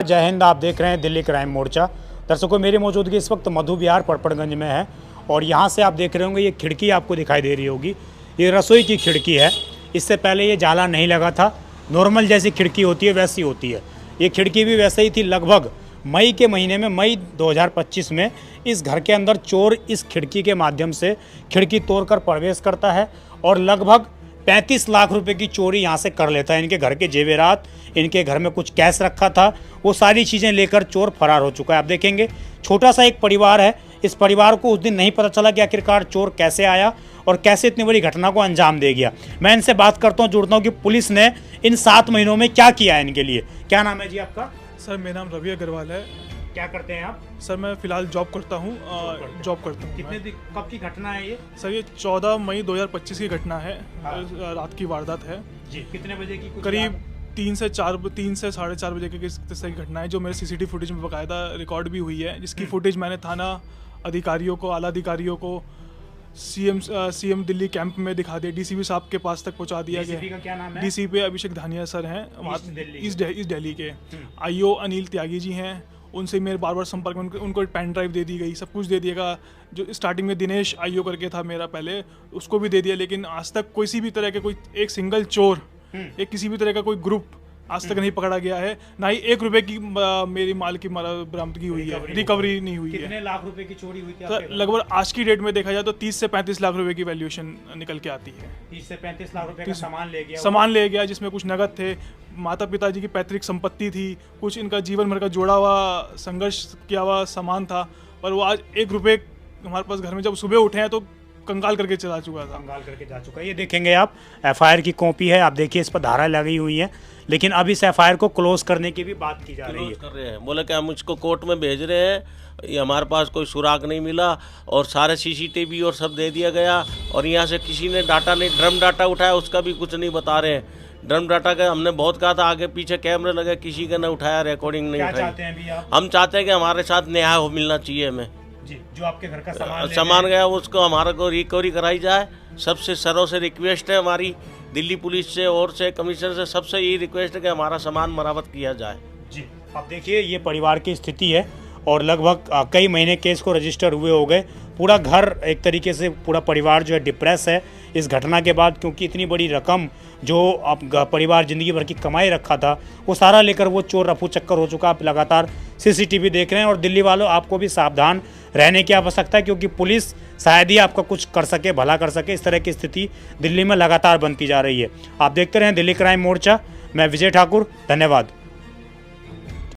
जय हिंद। आप देख रहे हैं दिल्ली क्राइम मोर्चा। दर्शकों, मेरी मौजूदगी इस वक्त मधु विहार पड़पड़गंज में है और यहाँ से आप देख रहे होंगे ये खिड़की आपको दिखाई दे रही होगी। ये रसोई की खिड़की है। इससे पहले ये जाला नहीं लगा था। नॉर्मल जैसी खिड़की होती है वैसी होती है। ये खिड़की भी वैसे ही थी। लगभग मई के महीने में, मई 2025 में इस घर के अंदर चोर इस खिड़की के माध्यम से खिड़की तोड़कर प्रवेश करता है और लगभग 35 लाख रुपए की चोरी यहाँ से कर लेता है। इनके घर के जेवरात, इनके घर में कुछ कैश रखा था, वो सारी चीज़ें लेकर चोर फरार हो चुका है। आप देखेंगे छोटा सा एक परिवार है। इस परिवार को उस दिन नहीं पता चला कि आखिरकार चोर कैसे आया और कैसे इतनी बड़ी घटना को अंजाम दे गया। मैं इनसे बात करता हूँ, जुड़ता हूँ कि पुलिस ने इन 7 महीनों में क्या किया है इनके लिए। क्या नाम है जी आपका? सर मेरा नाम रवि अग्रवाल है। क्या करते हैं आप? सर मैं फ़िलहाल जॉब करता हूँ। कितने दिन कब की घटना है ये? सर ये 14 मई 2025 की घटना है। रात की वारदात है जी। कितने बजे की? करीब 3 से 4 साढ़े बजे की इस तरह की घटना है, जो मेरे सीसीटीवी फुटेज में बाकायदा रिकॉर्ड भी हुई है, जिसकी फुटेज मैंने थाना अधिकारियों को, आला अधिकारियों को, सीएम दिल्ली कैंप में दिखा दिया। डीसीपी साहब के पास तक पहुंचा दिया गया। का क्या नाम है? डीसीपी अभिषेक धानिया सर हैं, ईस्ट दिल्ली के। आईओ अनिल त्यागी जी हैं, उनसे मेरे बार बार संपर्क में उनको पेन ड्राइव दे दी गई, सब कुछ दे दिएगा। जो स्टार्टिंग में दिनेश आईओ करके था मेरा पहले, उसको भी दे दिया, लेकिन आज तक किसी भी तरह के कोई एक सिंगल चोर या किसी भी तरह का कोई ग्रुप आज तक नहीं पकड़ा गया है। ना ही 1 रुपए की मेरी माल की बरामदगी हुई है, रिकवरी नहीं हुई है। कितने लाख रुपए की चोरी हुई थी? तो लगभग आज की डेट में देखा जाए तो 30 से 35 लाख रुपए की वैल्यूएशन निकल के आती है। 30 से 35 लाख रुपए का सामान ले गया, जिसमें कुछ नगद थे, माता पिताजी की पैतृक संपत्ति थी, कुछ इनका जीवन भर का जोड़ा हुआ संघर्ष किया हुआ सामान था। पर वो आज 1 रुपए हमारे पास घर में जब सुबह उठे हैं तो कंगाल करके चला चुका था। कंगाल करके जा चुका है। ये देखेंगे आप, एफआईआर की कॉपी है। आप देखिए, इस पर धारा लगी हुई है, लेकिन अब इस एफआईआर को क्लोज करने की भी बात की जा रही है। कर रहे हैं, बोले कि हम इसको कोर्ट में भेज रहे हैं, ये हमारे पास कोई सुराग नहीं मिला और सारे सीसीटीवी और सब दे दिया गया और यहाँ से किसी ने डाटा नहीं, ड्रम डाटा उठाया, उसका भी कुछ नहीं बता रहे हैं। ड्रम डाटा का हमने बहुत कहा था, आगे पीछे कैमरे लगे, किसी का नहीं उठाया, रिकॉर्डिंग नहीं उठाई। चाहते हैं अभी आप? हम चाहते हैं कि हमारे साथ न्याय हो मिलना चाहिए हमें जी। जो आपके घर का सामान गया उसको हमारे को रिकवरी कराई जाए। सबसे सरों से रिक्वेस्ट है हमारी, दिल्ली पुलिस से और से कमिश्नर से, सबसे यही रिक्वेस्ट है कि हमारा सामान मरामत किया जाए जी। अब देखिए, ये परिवार की स्थिति है और लगभग कई महीने केस को रजिस्टर हुए हो गए। पूरा घर एक तरीके से, पूरा परिवार जो है डिप्रेस है इस घटना के बाद, क्योंकि इतनी बड़ी रकम जो अब परिवार ज़िंदगी भर की कमाई रखा था वो सारा लेकर वो चोर रफू चक्कर हो चुका। आप लगातार सीसीटीवी देख रहे हैं और दिल्ली वालों, आपको भी सावधान रहने की आवश्यकता है, क्योंकि पुलिस शायद ही आपका कुछ कर सके, भला कर सके। इस तरह की स्थिति दिल्ली में लगातार बनती जा रही है। आप देखते रहें दिल्ली क्राइम मोर्चा। मैं विजय ठाकुर, धन्यवाद।